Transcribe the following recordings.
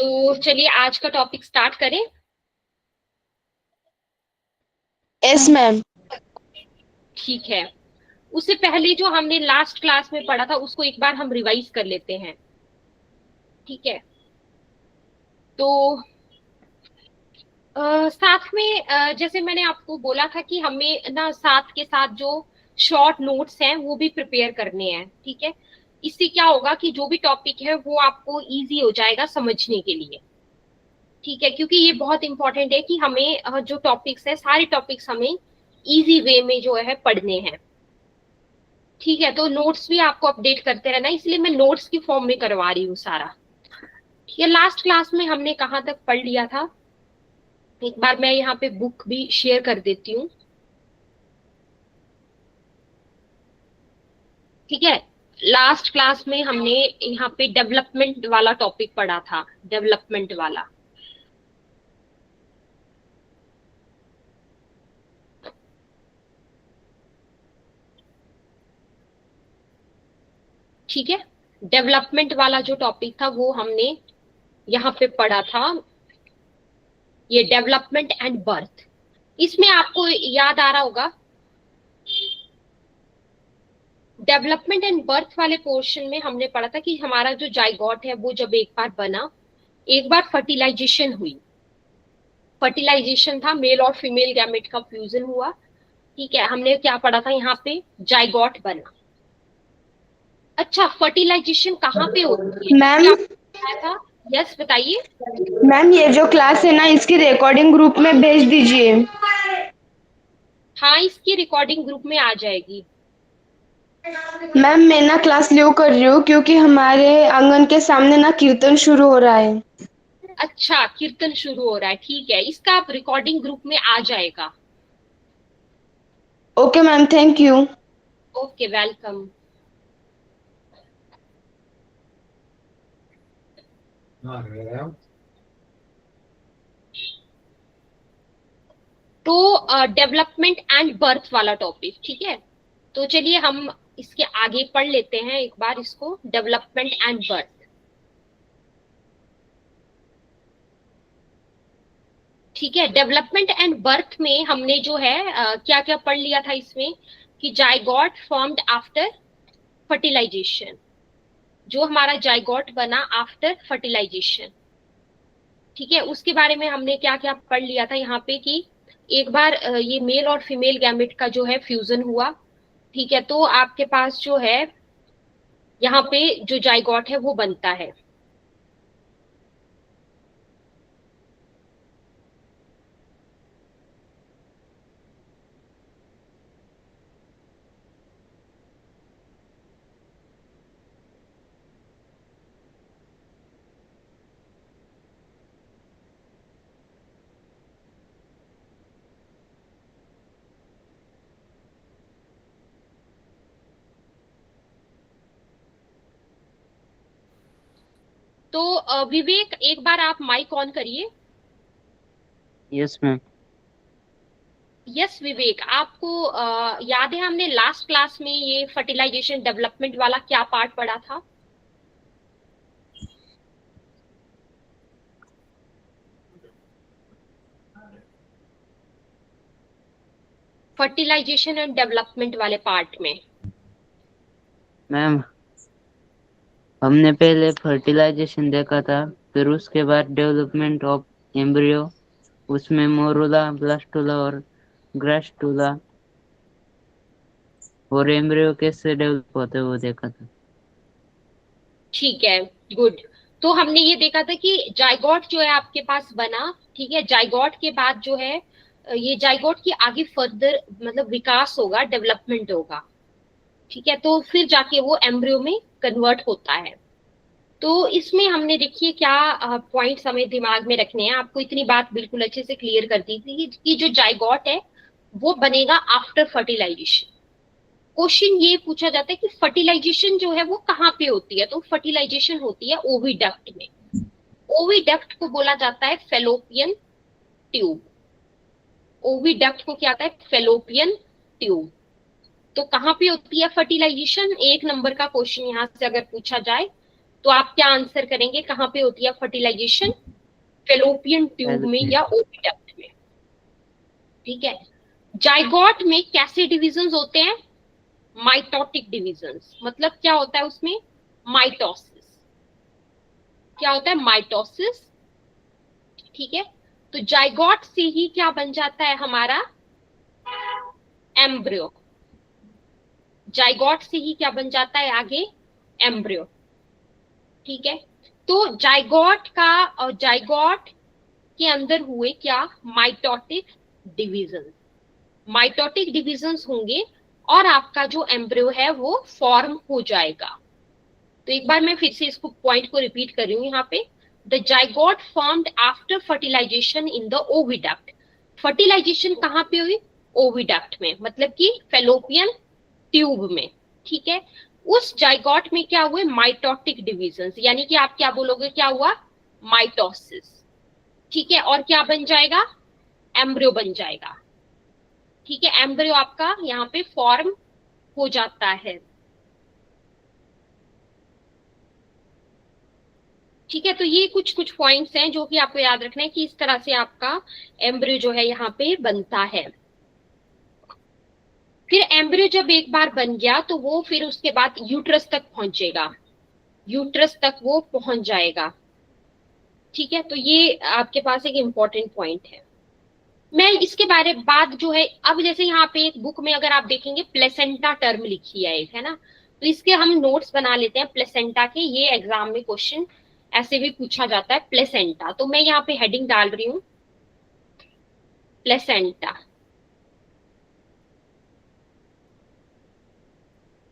तो चलिए आज का टॉपिक स्टार्ट करें। Yes ma'am. ठीक है। उससे पहले जो हमने लास्ट क्लास में पढ़ा था उसको एक बार हम रिवाइज कर लेते हैं। ठीक है। तो साथ में जैसे मैंने आपको बोला था कि हमें ना साथ के साथ जो शॉर्ट नोट्स हैं वो भी प्रिपेयर करने हैं। ठीक है। इससे क्या होगा कि जो भी टॉपिक है वो आपको इजी हो जाएगा समझने के लिए। ठीक है, क्योंकि ये बहुत इंपॉर्टेंट है कि हमें जो टॉपिक्स है सारे टॉपिक्स हमें इजी वे में जो है पढ़ने हैं। ठीक है, तो नोट्स भी आपको अपडेट करते रहना, इसलिए मैं नोट्स की फॉर्म में करवा रही हूँ सारा। ठीक है, लास्ट क्लास में हमने कहाँ तक पढ़ लिया था, एक बार मैं यहाँ पे बुक भी शेयर कर देती हूँ। ठीक है। लास्ट क्लास में हमने यहाँ पे डेवलपमेंट वाला टॉपिक पढ़ा था, डेवलपमेंट वाला। ठीक है। डेवलपमेंट वाला जो टॉपिक था वो हमने यहाँ पे पढ़ा था, ये डेवलपमेंट एंड बर्थ। इसमें आपको याद आ रहा होगा, डेवलपमेंट एंड बर्थ वाले पोर्शन में हमने पढ़ा था कि हमारा जो जाइगोट है वो जब एक बार बना, एक बार फर्टिलाइजेशन हुई। फर्टिलाइजेशन था, मेल और फीमेल गैमेट का फ्यूजन हुआ। ठीक है, हमने क्या पढ़ा था यहाँ पे, जाइगोट बना। अच्छा, फर्टिलाइजेशन कहाँ पे होती है ये मैम आपको बताया था। यस बताइए। मैम ये जो क्लास है ना इसकी रिकॉर्डिंग ग्रुप में भेज दीजिए। हाँ, इसकी रिकॉर्डिंग ग्रुप में आ जाएगी। मैम मैं ना क्लास लीव कर रही हूँ क्योंकि हमारे आंगन के सामने ना कीर्तन शुरू हो रहा है। अच्छा, कीर्तन शुरू हो रहा है, ठीक है, इसका आप रिकॉर्डिंग ग्रुप में आ जाएगा। Okay ma'am, thank you. Okay, welcome. तो डेवलपमेंट एंड बर्थ वाला टॉपिक, ठीक है। तो चलिए हम इसके आगे पढ़ लेते हैं एक बार इसको, डेवलपमेंट एंड बर्थ। ठीक है, डेवलपमेंट एंड बर्थ में हमने जो है क्या क्या पढ़ लिया था इसमें, कि जाइगोट फॉर्म्ड आफ्टर फर्टिलाइजेशन, जो हमारा जाइगोट बना आफ्टर फर्टिलाइजेशन। ठीक है, उसके बारे में हमने क्या क्या पढ़ लिया था यहाँ पे, कि एक बार ये मेल और फीमेल गैमेट का जो है फ्यूजन हुआ। ठीक है, तो आपके पास जो है यहाँ पे जो जाइगोट है वो बनता है। तो विवेक एक बार आप माइक ऑन करिए। Yes ma'am. यस विवेक, आपको याद है हमने लास्ट क्लास में ये फर्टिलाइजेशन डेवलपमेंट वाला क्या पार्ट पढ़ा था। फर्टिलाइजेशन एंड डेवलपमेंट वाले पार्ट में। मैम हमने पहले फर्टिलाइजेशन देखा था, फिर उसके बाद डेवलपमेंट ऑफ एम्ब्रियो, उसमें मोरूला, ब्लास्टूला और ग्रास्टूला और एम्ब्रियो कैसे डेवलप होते हैं वो देखा था। ठीक है, गुड। तो हमने ये देखा था कि जाइगोट जो है आपके पास बना। ठीक है, जाइगोट के बाद जो है ये जाइगोट की आगे फर्दर मतलब विकास होगा, डेवलपमेंट होगा। ठीक है, तो फिर जाके वो एम्ब्रियो में कन्वर्ट होता है। तो इसमें हमने देखिए क्या पॉइंट्स हमें दिमाग में रखने हैं, आपको इतनी बात बिल्कुल अच्छे से क्लियर कर दी थी कि जो जाइगोट है वो बनेगा आफ्टर फर्टिलाइजेशन। क्वेश्चन ये पूछा जाता है कि फर्टिलाइजेशन जो है वो कहाँ पे होती है, तो फर्टिलाइजेशन होती है ओविडक्ट में। ओविडक्ट को बोला जाता है फेलोपियन ट्यूब। ओविडक्ट को क्या कहता है, फेलोपियन ट्यूब। तो कहाँ पे होती है फर्टिलाइजेशन, एक नंबर का क्वेश्चन यहाँ से अगर पूछा जाए तो आप क्या आंसर करेंगे, कहाँ पे होती है फर्टिलाइजेशन? फेलोपियन ट्यूब में या ओविडक्ट में। ठीक है। जाइगोट में कैसे डिविजन्स होते हैं? Mitotic divisions. मतलब क्या होता है उसमें? माइटोसिस। क्या होता है? माइटोसिस। ठीक है। तो जाइगोट से ही क्या बन जाता है हमारा? एम्ब्रियो। जाइगोट से ही क्या बन जाता है आगे? एम्ब्रियो। ठीक है। तो जाइगोट का और जाइगोट के अंदर हुए क्या? Mitotic division. माइटोटिक डिविजन्स होंगे और आपका जो एम्ब्रियो है वो फॉर्म हो जाएगा। तो एक बार मैं फिर से इसको पॉइंट को रिपीट कर रही हूँ यहाँ पे। The zygote formed after fertilisation in the oviduct. Fertilisation कहाँ पे हुई? ओविडक्ट में, मतलब कि फेलोपियन ट्यूब में। ठीक है। उस जाइगोट में क्या हुए? माइटोटिक डिविजन्स, यानी कि आप क्या बोलोगे, क्या हुआ? माइटोसिस। ठीक है। और क्या बन जाएगा? एम्ब्रियो बन जाएगा। ठीक है। एम्ब्रियो आपका यहाँ पे फॉर्म हो जाता है। ठीक है। तो ये कुछ कुछ पॉइंट्स हैं जो कि आपको याद रखना है कि इस तरह से आपका एम्ब्रियो जो है यहाँ पे बनता है। फिर एम्ब्रियो जब एक बार बन गया तो वो फिर उसके बाद यूट्रस तक पहुंचेगा। यूट्रस तक वो पहुंच जाएगा। ठीक है। तो ये आपके पास एक इंपॉर्टेंट पॉइंट है। मैं इसके बारे बाद जो है, अब जैसे यहाँ पे एक बुक में अगर आप देखेंगे प्लेसेंटा टर्म लिखी है एक, है ना, तो इसके हम नोट्स बना लेते हैं प्लेसेंटा के। ये एग्जाम में क्वेश्चन ऐसे भी पूछा जाता है प्लेसेंटा। तो मैं यहाँ पे हेडिंग डाल रही हूँ प्लेसेंटा।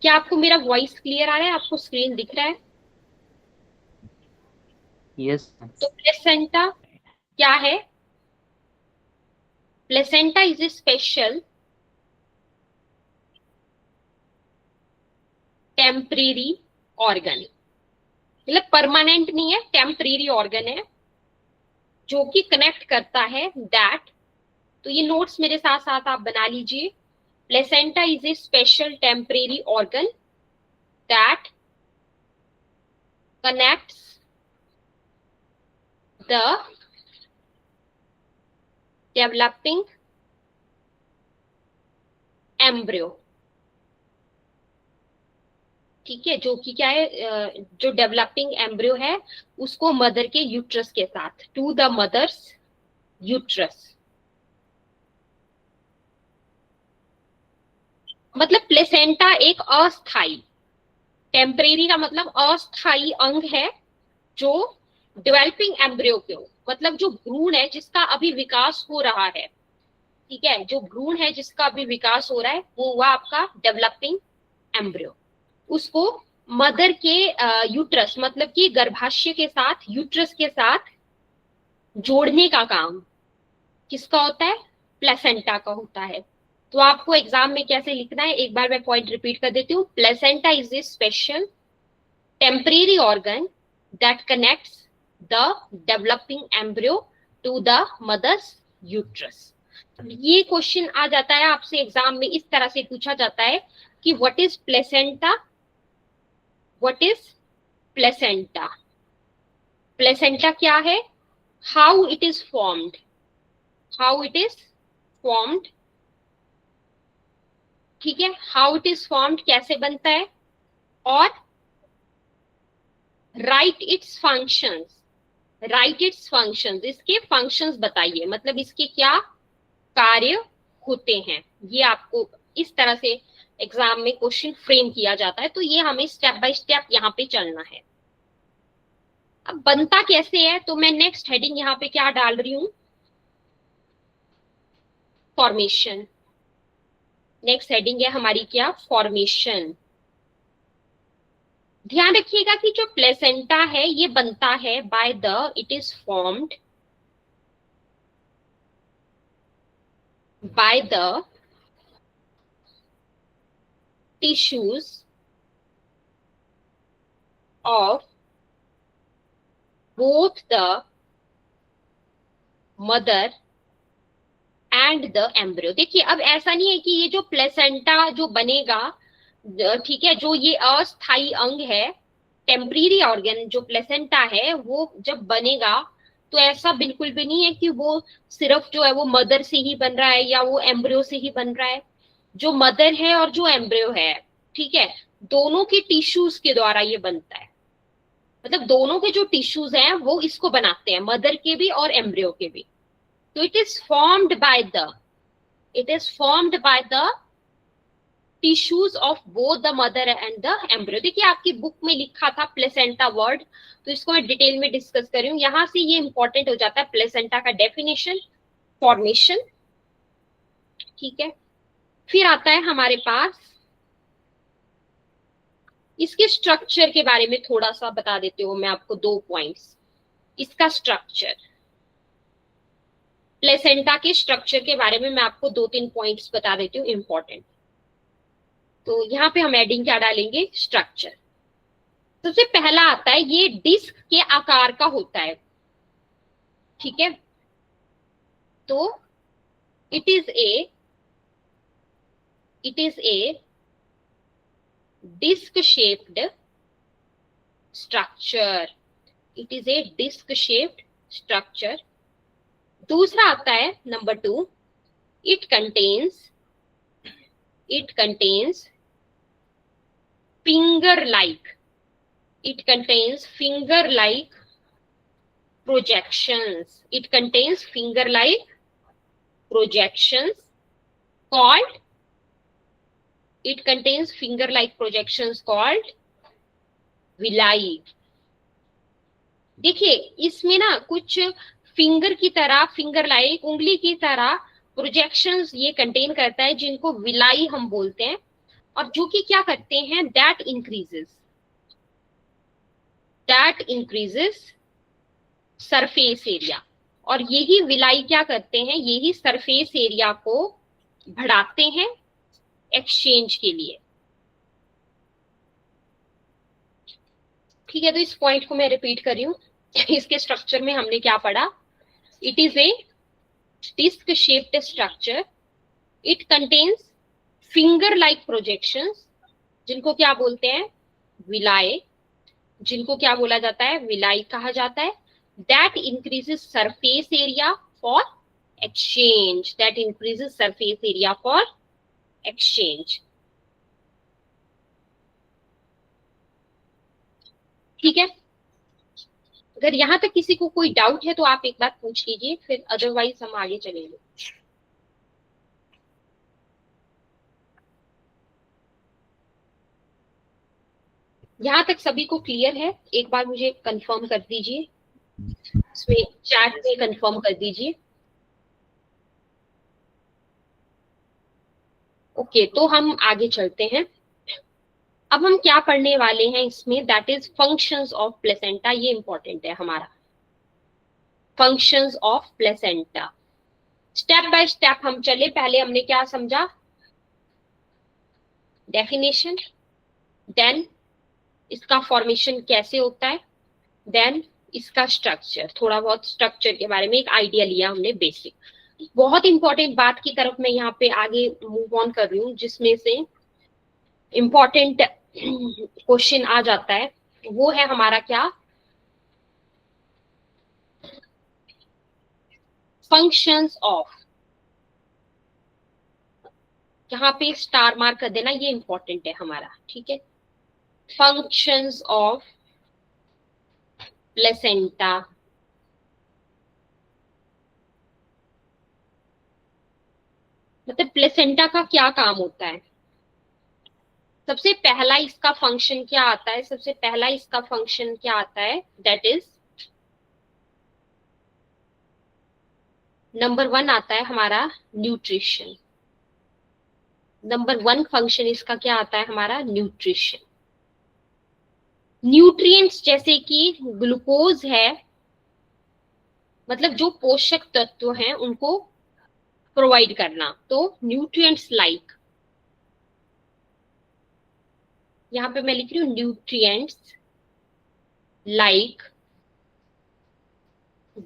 क्या आपको मेरा वॉइस क्लियर आ रहा है? आपको स्क्रीन दिख रहा है? यस। तो प्लेसेंटा क्या है? Placenta is a special temporary organ. मतलब परमानेंट नहीं है, टेम्परेरी ऑर्गन है जो कि कनेक्ट करता है दैट। तो ये नोट्स मेरे साथ साथ आप बना लीजिए। Placenta is a special temporary organ that connects the developing embryo। ठीक है। जो कि क्या है, जो डेवलपिंग एम्ब्रियो है उसको मदर के यूट्रस के साथ, टू द मदर्स यूट्रस। मतलब प्लेसेंटा एक अस्थाई, टेम्परेरी का मतलब अस्थाई अंग है जो डेवलपिंग एम्ब्रियो के, मतलब जो भ्रूण है जिसका अभी विकास हो रहा है। ठीक है। जो भ्रूण है जिसका अभी विकास हो रहा है वो हुआ आपका डेवलपिंग एम्ब्रियो। उसको मदर के यूट्रस, मतलब कि गर्भाशय के साथ, यूट्रस के साथ जोड़ने का काम किसका होता है? प्लेसेंटा का होता है। तो आपको एग्जाम में कैसे लिखना है, एक बार मैं पॉइंट रिपीट कर देती हूँ। Placenta is a special temporary organ that connects the developing embryo to the mother's uterus. ये क्वेश्चन आ जाता है आपसे एग्जाम में, इस तरह से पूछा जाता है कि what is placenta, what is placenta. Placenta क्या है? How it is formed, how it is formed. ठीक है। हाउ इट इज फॉर्म्ड, कैसे बनता है, और right it's functions, right it's functions, इसके फंक्शंस बताइए, मतलब इसके क्या कार्य होते हैं। ये आपको इस तरह से एग्जाम में क्वेश्चन फ्रेम किया जाता है। तो ये हमें स्टेप बाय स्टेप यहाँ पे चलना है। अब बनता कैसे है, तो मैं नेक्स्ट हेडिंग यहाँ पे क्या डाल रही हूँ? फॉर्मेशन। नेक्स्ट हेडिंग है हमारी क्या? फॉर्मेशन। ध्यान रखिएगा कि जो प्लेसेंटा है ये बनता है by the, it is formed by the tissues of both the mother and the embryo। देखिए अब ऐसा नहीं है कि ये जो प्लेसेंटा जो बनेगा, ठीक है, जो ये अस्थाई अंग है, टेम्परेरी ऑर्गन जो प्लेसेंटा है वो जब बनेगा तो ऐसा बिल्कुल भी नहीं है कि वो सिर्फ जो है वो मदर से ही बन रहा है या वो एम्ब्रियो से ही बन रहा है। जो मदर है और जो एम्ब्रियो है, ठीक है, दोनों के टिश्यूज के द्वारा ये बनता है। मतलब दोनों के जो टिश्यूज हैं वो इसको बनाते हैं, मदर के भी और एम्ब्रियो के भी। तो it is formed by the tissues of both the mother and the embryo. देखिए आपकी बुक में लिखा था प्लेसेंटा वर्ड, तो इसको मैं डिटेल में डिस्कस कर रही हूँ। यहां से ये इंपॉर्टेंट हो जाता है प्लेसेंटा का डेफिनेशन, फॉर्मेशन, ठीक है। फिर आता है हमारे पास इसके स्ट्रक्चर के बारे में थोड़ा सा बता देती हूँ मैं आपको, 2 पॉइंट्स। इसका स्ट्रक्चर, प्लेसेंटा के स्ट्रक्चर के बारे में मैं आपको 2-3 पॉइंट्स बता देती हूँ इंपॉर्टेंट। तो यहाँ पे हम एडिंग क्या डालेंगे, स्ट्रक्चर। सबसे पहला आता है, ये डिस्क के आकार का होता है, ठीक है। तो it is a disc shaped structure. It is a disc shaped structure. दूसरा आता है number 2, it contains finger like projections called villi। देखिए इसमें ना कुछ फिंगर की तरह, फिंगर लाइक, उंगली की तरह प्रोजेक्शंस ये कंटेन करता है, जिनको विलाई हम बोलते हैं, और जो कि क्या करते हैं, दैट इंक्रीजेस सरफेस एरिया। और यही विलाई क्या करते हैं, यही सरफेस एरिया को बढ़ाते हैं एक्सचेंज के लिए, ठीक है। तो इस पॉइंट को मैं रिपीट कर रही हूँ। इसके स्ट्रक्चर में हमने क्या पढ़ा, it is a disc shaped structure, it contains finger like projections, जिनको क्या बोलते हैं, विलाई, जिनको क्या बोला जाता है, विलाई कहा जाता है। That increases surface area for exchange, ठीक है। अगर यहां तक किसी को कोई डाउट है तो आप एक बार पूछ लीजिए, फिर अदरवाइज हम आगे चलेंगे। यहां तक सभी को क्लियर है? एक बार मुझे कंफर्म कर दीजिए, इसमें चैट में कंफर्म कर दीजिए। ओके, तो हम आगे चलते हैं। अब हम क्या पढ़ने वाले हैं इसमें, that is functions of placenta. ये इंपॉर्टेंट है हमारा, functions of placenta. Step by step हम चले। पहले हमने क्या समझा, डेफिनेशन, देन इसका फॉर्मेशन कैसे होता है, देन इसका स्ट्रक्चर, थोड़ा बहुत स्ट्रक्चर के बारे में एक आइडिया लिया हमने, बेसिक। बहुत इंपॉर्टेंट बात की तरफ मैं यहाँ पे आगे मूव ऑन कर रही हूँ, जिसमें से इंपॉर्टेंट क्वेश्चन आ जाता है, वो है हमारा क्या, फंक्शंस ऑफ। यहाँ पे स्टार मार्क कर देना, ये इंपॉर्टेंट है हमारा, ठीक है। Functions of placenta. मतलब प्लेसेंटा का क्या काम होता है। सबसे पहला इसका फंक्शन क्या आता है, दैट इज नंबर 1 आता है हमारा न्यूट्रिशन। नंबर 1 फंक्शन इसका क्या आता है हमारा, न्यूट्रिशन। न्यूट्रिएंट्स जैसे कि ग्लूकोज है, मतलब जो पोषक तत्व हैं उनको प्रोवाइड करना। तो न्यूट्रिएंट्स लाइक, यहां पे मैं लिख रही हूँ न्यूट्रिएंट्स लाइक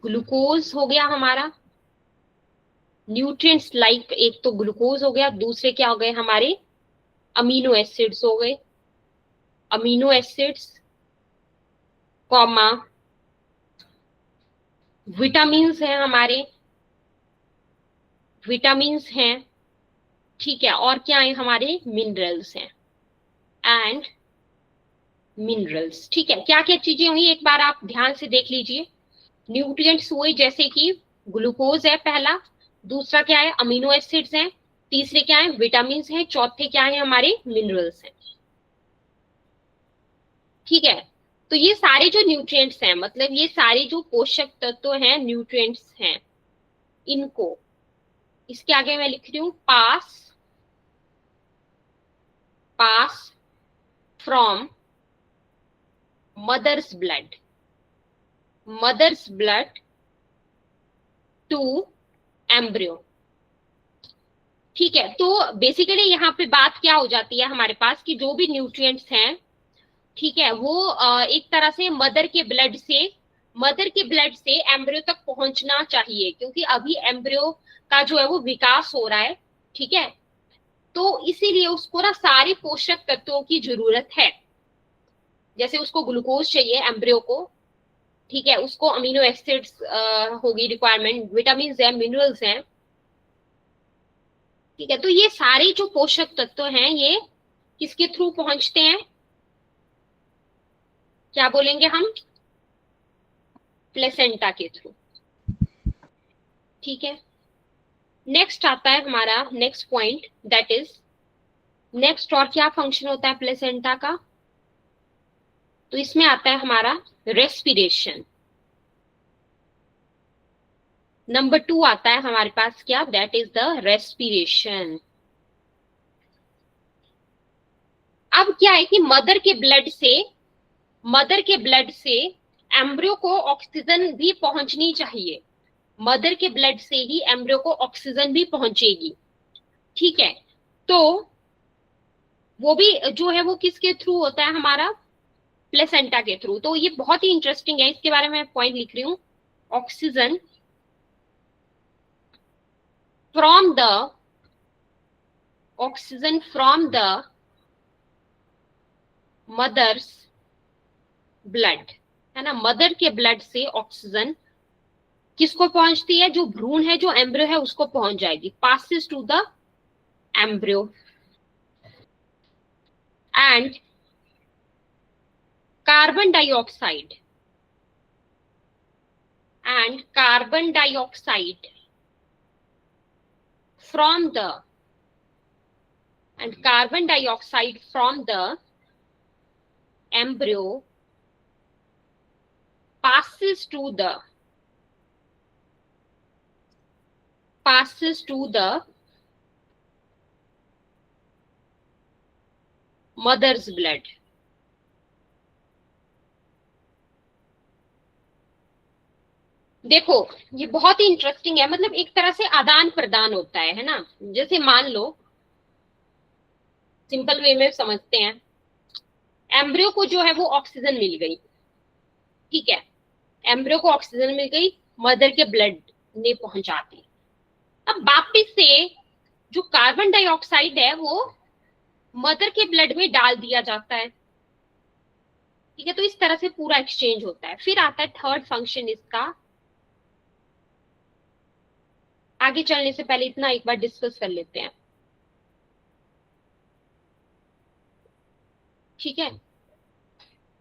ग्लूकोज हो गया हमारा। न्यूट्रिएंट्स लाइक एक तो ग्लूकोज हो गया, दूसरे क्या हो गए हमारे, अमीनो एसिड्स हो गए। अमीनो एसिड्स कॉमा विटामिन्स हैं हमारे, विटामिन्स हैं, ठीक है, और क्या है हमारे मिनरल्स हैं एंड मिनरल्स, ठीक है। क्या क्या चीजें हुई एक बार आप ध्यान से देख लीजिए। न्यूट्रिएंट्स हुए जैसे कि ग्लूकोज है पहला, दूसरा क्या है अमीनो एसिड्स हैं, तीसरे क्या है विटामिन्स हैं, चौथे क्या है हमारे मिनरल्स हैं, ठीक है। तो ये सारे जो न्यूट्रिएंट्स हैं, मतलब ये सारे जो पोषक तत्व हैं, न्यूट्रिएंट्स हैं, इनको इसके आगे मैं लिख रही हूं pass from mother's blood to embryo, ठीक है। तो बेसिकली यहाँ पे बात क्या हो जाती है हमारे पास कि जो भी न्यूट्रिएंट्स हैं, ठीक है, वो एक तरह से मदर के ब्लड से एम्ब्रियो तक पहुंचना चाहिए, क्योंकि अभी एम्ब्रियो का जो है वो विकास हो रहा है, ठीक है। तो इसीलिए उसको ना सारे पोषक तत्वों की जरूरत है, जैसे उसको ग्लूकोज चाहिए एम्ब्रियो को, ठीक है, उसको अमीनो एसिड्स होगी रिक्वायरमेंट, विटामिन है, मिनरल्स हैं, ठीक है। तो ये सारे जो पोषक तत्व हैं ये किसके थ्रू पहुंचते हैं, क्या बोलेंगे हम, प्लेसेंटा के थ्रू, ठीक है। नेक्स्ट आता है हमारा next point, that is next और क्या फंक्शन होता है प्लेसेंटा का, तो इसमें आता है हमारा रेस्पिरेशन। नंबर 2 आता है हमारे पास क्या, दैट इज द रेस्पिरेशन। अब क्या है कि मदर के ब्लड से एम्ब्रियो को ऑक्सीजन भी पहुंचनी चाहिए, मदर के ब्लड से ही एम्ब्रियो को ऑक्सीजन भी पहुंचेगी, ठीक है। तो वो भी जो है वो किसके थ्रू होता है हमारा, प्लेसेंटा के थ्रू। तो ये बहुत ही इंटरेस्टिंग है, इसके बारे में पॉइंट लिख रही हूं, oxygen from the mother's blood, है ना, मदर के ब्लड से ऑक्सीजन किसको पहुंचती है, जो भ्रूण है, जो एम्ब्रियो है, उसको पहुंच जाएगी, passes to the embryo and carbon dioxide from the embryo passes to the mother's blood, देखो ये बहुत ही इंटरेस्टिंग है, मतलब एक तरह से आदान प्रदान होता है ना। जैसे मान लो सिंपल वे में समझते हैं, एम्ब्रियो को जो है वो ऑक्सीजन मिल गई, ठीक है, एम्ब्रियो को ऑक्सीजन मिल गई, मदर के ब्लड ने पहुंचा दी। अब वापिस से जो कार्बन डाइऑक्साइड है वो मदर के ब्लड में डाल दिया जाता है, ठीक है। तो इस तरह से पूरा एक्सचेंज होता है। फिर आता है थर्ड फंक्शन इसका, आगे चलने से पहले इतना एक बार डिस्कस कर लेते हैं, ठीक है।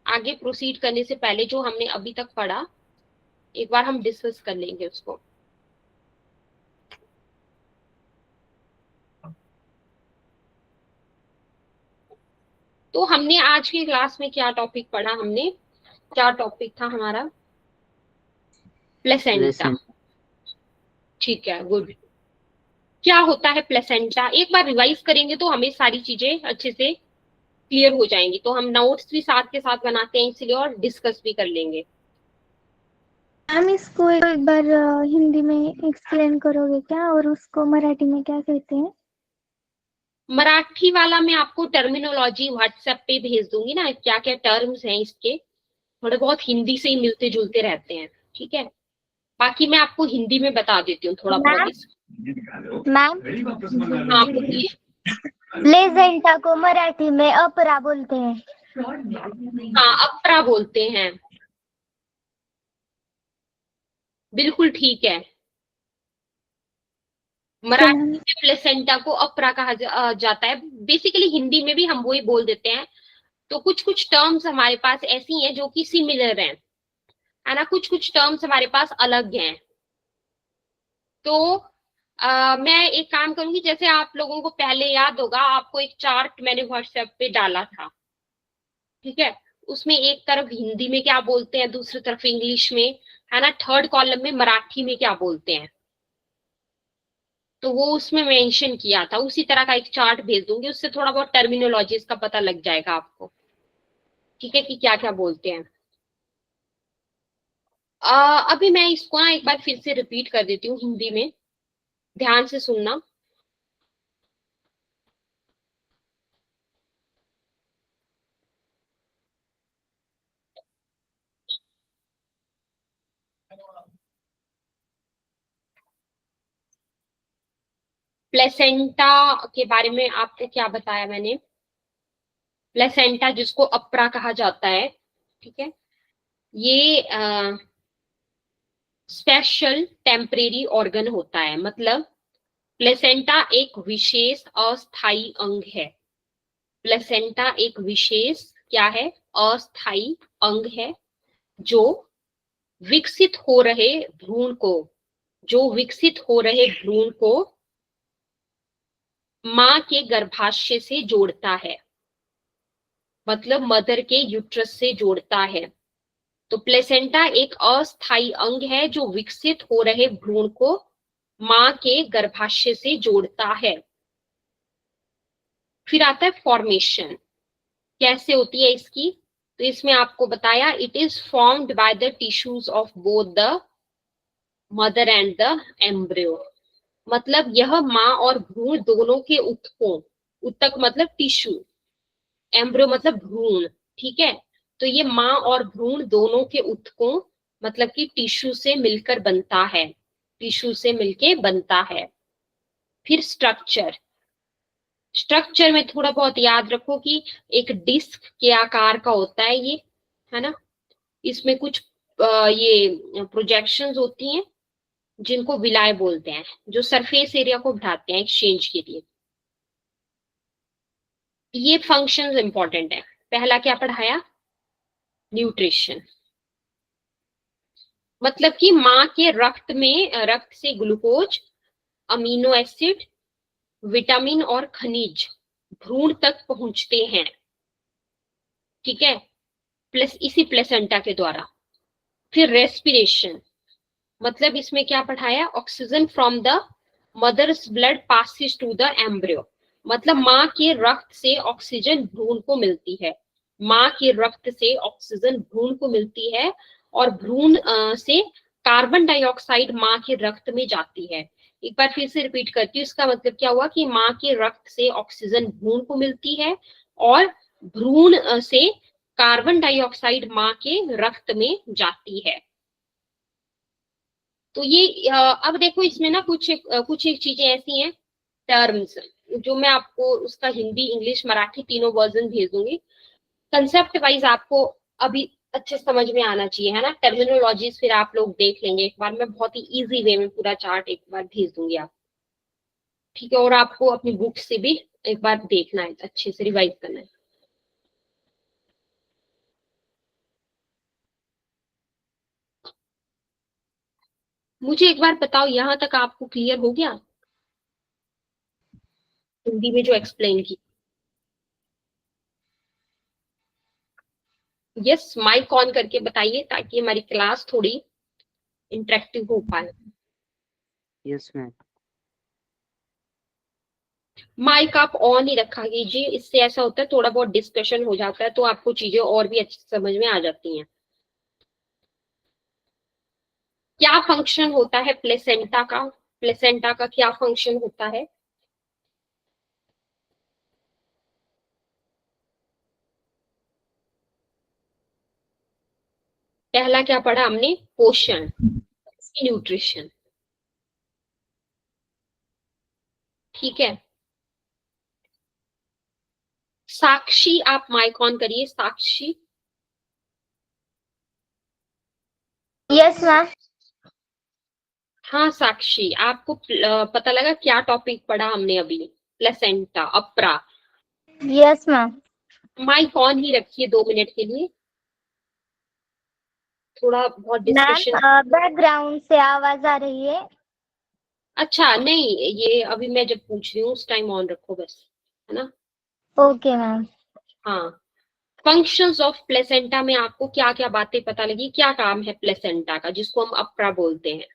आगे प्रोसीड करने से पहले जो हमने अभी तक पढ़ा एक बार हम डिस्कस कर लेंगे उसको। तो हमने आज की क्लास में क्या टॉपिक पढ़ा, हमने क्या टॉपिक था हमारा, प्लेसेंटा, ठीक है, गुड। क्या होता है प्लेसेंटा, एक बार रिवाइज करेंगे तो हमें सारी चीजें अच्छे से क्लियर हो जाएंगी। तो हम नोट्स भी साथ के साथ बनाते हैं इसलिए, और डिस्कस भी कर लेंगे। मैम इसको एक बार हिंदी में एक्सप्लेन करोगे क्या, और उसको मराठी में क्या कहते हैं? मराठी वाला मैं आपको टर्मिनोलॉजी व्हाट्सएप पे भेज दूंगी ना, क्या क्या टर्म्स हैं इसके, थोड़े बहुत हिंदी से ही मिलते जुलते रहते हैं, ठीक है। बाकी मैं आपको हिंदी में बता देती हूँ थोड़ा बहुत। मैम हाँ बोलिए। प्लेसेंटा को मराठी में अपरा बोलते हैं। हाँ अपरा बोलते हैं, बिल्कुल ठीक है। तो मराठी मैम में प्लेसेंटा को अपरा कहा जाता है। बेसिकली हिंदी में भी हम वही बोल देते हैं। तो कुछ कुछ टर्म्स हमारे पास ऐसी हैं जो कि सिमिलर हैं, है ना, कुछ कुछ टर्म्स हमारे पास अलग हैं। तो मैं एक काम करूंगी, जैसे आप लोगों को पहले याद होगा, आपको एक चार्ट मैंने व्हाट्सएप पे डाला था, ठीक है। उसमें एक तरफ हिंदी में क्या बोलते हैं, दूसरी तरफ इंग्लिश में, है ना, थर्ड कॉलम में मराठी में क्या बोलते हैं, तो वो उसमें मेंशन किया था। उसी तरह का एक चार्ट भेज दूंगी, उससे थोड़ा बहुत टर्मिनोलॉजीज का पता लग जाएगा आपको, ठीक है, कि क्या क्या बोलते हैं। अभी मैं इसको ना एक बार फिर से रिपीट कर देती हूँ हिंदी में, ध्यान से सुनना। प्लेसेंटा के बारे में आपको क्या बताया मैंने। प्लेसेंटा जिसको अपरा कहा जाता है, ठीक है, ये स्पेशल टेम्परेरी ऑर्गन होता है। मतलब प्लेसेंटा एक विशेष अस्थाई अंग है। प्लेसेंटा एक विशेष क्या है, अस्थाई अंग है, जो विकसित हो रहे भ्रूण को, जो विकसित हो रहे भ्रूण को मां के गर्भाशय से जोड़ता है, मतलब मदर के यूट्रस से जोड़ता है। तो प्लेसेंटा एक अस्थाई अंग है जो विकसित हो रहे भ्रूण को मां के गर्भाशय से जोड़ता है। फिर आता है फॉर्मेशन, कैसे होती है इसकी। तो इसमें आपको बताया, it is formed by the tissues of both the mother and the embryo. मतलब यह मां और भ्रूण दोनों के ऊतकों, ऊतक मतलब टिश्यू, एम्ब्रियो मतलब भ्रूण, ठीक है। तो ये मां और भ्रूण दोनों के ऊतकों मतलब कि टिश्यू से मिलकर बनता है, टिश्यू से मिलके बनता है। फिर स्ट्रक्चर, स्ट्रक्चर में थोड़ा बहुत याद रखो कि एक डिस्क के आकार का होता है ये, है ना। इसमें कुछ ये प्रोजेक्शंस होती हैं जिनको विलाय बोलते हैं, जो सरफेस एरिया को बढ़ाते हैं एक्सचेंज के लिए। ये फंक्शंस इंपॉर्टेंट है। पहला क्या पढ़ाया, न्यूट्रिशन, मतलब कि माँ के रक्त में, रक्त से ग्लूकोज, अमीनो एसिड, विटामिन और खनिज भ्रूण तक पहुंचते हैं, ठीक है, प्लस इसी प्लेसेंटा के द्वारा। फिर रेस्पिरेशन, मतलब इसमें क्या पढ़ाया, oxygen from the mother's blood passes to the embryo. मतलब माँ के रक्त से ऑक्सीजन भ्रूण को मिलती है, माँ के रक्त से ऑक्सीजन भ्रूण को मिलती है, और भ्रूण से कार्बन डाइऑक्साइड माँ के रक्त में जाती है। एक बार फिर से रिपीट करती हूँ, इसका मतलब क्या हुआ कि माँ के रक्त से ऑक्सीजन भ्रूण को मिलती है, और भ्रूण से कार्बन डाइऑक्साइड माँ के रक्त में जाती है। तो ये अब देखो इसमें ना कुछ एक चीजें ऐसी हैं, टर्म्स, जो मैं आपको उसका हिंदी इंग्लिश मराठी तीनों वर्जन भेज दूंगी। कंसेप्ट वाइज आपको अभी अच्छे समझ में आना चाहिए, है ना। टर्मिनोलॉजीज फिर आप लोग देख लेंगे एक बार, मैं बहुत ही इजी वे में पूरा चार्ट एक बार भेज दूंगी आप, ठीक है। और आपको अपनी बुक से भी एक बार देखना है, अच्छे से रिवाइज करना है। मुझे एक बार बताओ, यहाँ तक आपको क्लियर हो गया हिंदी में जो एक्सप्लेन की। यस, माइक ऑन करके बताइए ताकि हमारी क्लास थोड़ी इंटरेक्टिव हो पाए। Yes ma'am. माइक आप ऑन ही रखा कीजिए, इससे ऐसा होता है थोड़ा बहुत डिस्कशन हो जाता है, तो आपको चीजें और भी अच्छी समझ में आ जाती हैं। क्या फंक्शन होता है प्लेसेंटा का, प्लेसेंटा का क्या फंक्शन होता है। पहला क्या पढ़ा हमने, पोषण, न्यूट्रिशन, ठीक है। साक्षी आप माइक ऑन करिए, साक्षी। Yes ma'am. हाँ साक्षी, आपको पता लगा क्या टॉपिक पढ़ा हमने अभी? प्लेसेंटा, अपरा। Yes ma'am. माइक ऑन ही रखिए 2 मिनट के लिए, थोड़ा बहुत मैम डिस्कशन। बैकग्राउंड से आवाज आ रही है। अच्छा नहीं, ये अभी मैं जब पूछ रही हूँ उस टाइम ऑन रखो बस, है ना? Okay ma'am. हाँ। फंक्शंस ऑफ प्लेसेंटा में आपको क्या क्या बातें पता लगी, क्या काम है प्लेसेंटा का जिसको हम अपरा बोलते हैं?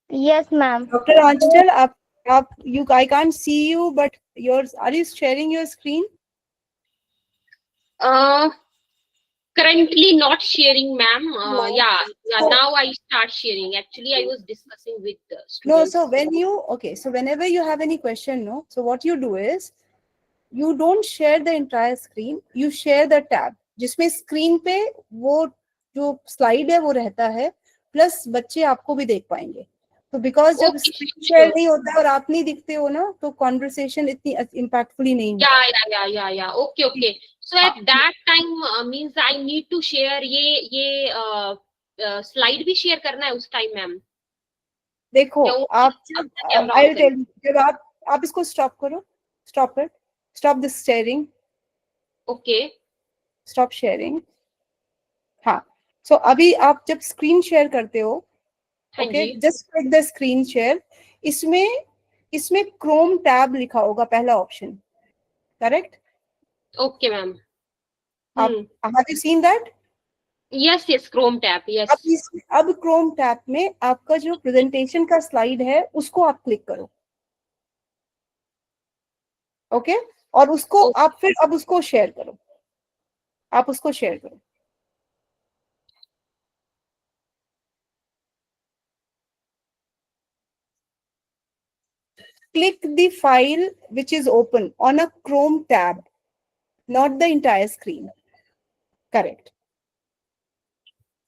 Yes ma'am. Dr. Anchal, I can't see you, but are you sharing your screen? Currently not sharing, ma'am. No. Yeah. So- Now I start sharing. Actually, I was discussing with the No, students. so whenever you have any question, no, so what you do is, you don't share the entire screen, you share the tab, जिसमें screen पे वो जो slide है वो रहता है, plus बच्चे आपको भी देख पाएंगे। तो बिकॉज जब Okay, स्क्रीन sure. शेयर नहीं होता है और आप नहीं दिखते हो ना, तो कॉन्वर्सेशन इतनी इम्पैक्टफुली नहीं होती। Yeah. Okay. So at that time means I need to share ये slide भी share करना है उस time, ma'am? देखो या वो आप अपना कैमरा आई ऑन टेल, जब आप इसको स्टॉप करो, stop this sharing, Okay. Stop sharing. हाँ, सो अभी आप जब स्क्रीन शेयर करते हो, हाँ ओके, जी। Just click the screen share. इसमें क्रोम टैब लिखा होगा, पहला ऑप्शन, करेक्ट? Okay, ma'am. आप have you seen that? Yes, Chrome tab. Yes. अब क्रोम टैब में आपका जो प्रेजेंटेशन का स्लाइड है उसको आप क्लिक करो, ओके, और उसको आप फिर अब उसको शेयर करो, आप उसको शेयर करो। Click the file which is open on a Chrome tab, not the entire screen. Correct.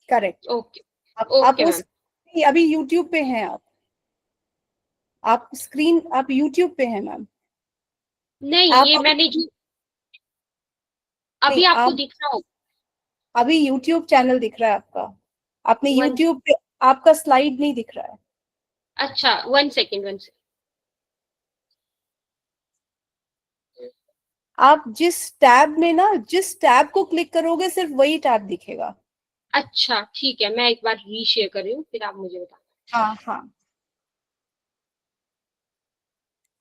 Okay. आप Okay, उस ma'am. अभी YouTube पे हैं आप YouTube पे हैं मैम। नहीं, आप ये मैंने जो अभी नहीं, आपको आप दिख रहा हो। अभी YouTube चैनल दिख रहा है आपका, आपने One, YouTube पे आपका स्लाइड नहीं दिख रहा है। अच्छा, 1 सेकेंड। आप जिस टैब को क्लिक करोगे सिर्फ वही टैब दिखेगा। अच्छा ठीक है, मैं एक बार रीशेयर कर रही हूँ, फिर आप मुझे बताना। हाँ,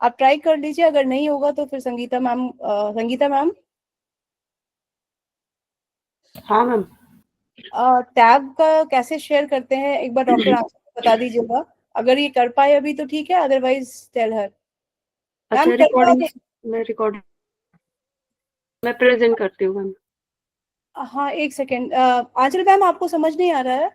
आप ट्राई कर लीजिए, अगर नहीं होगा तो फिर संगीता मैम हाँ मैम। टैब का कैसे शेयर करते हैं एक बार डॉक्टर आंचल को बता दीजिएगा, अगर ये कर पाए अभी तो ठीक है, अदरवाइज टेल हर। अच्छा, मैं प्रेजेंट करती हूँ मैम। हाँ, एक सेकेंड, आंचल मैम आपको समझ नहीं आ रहा है?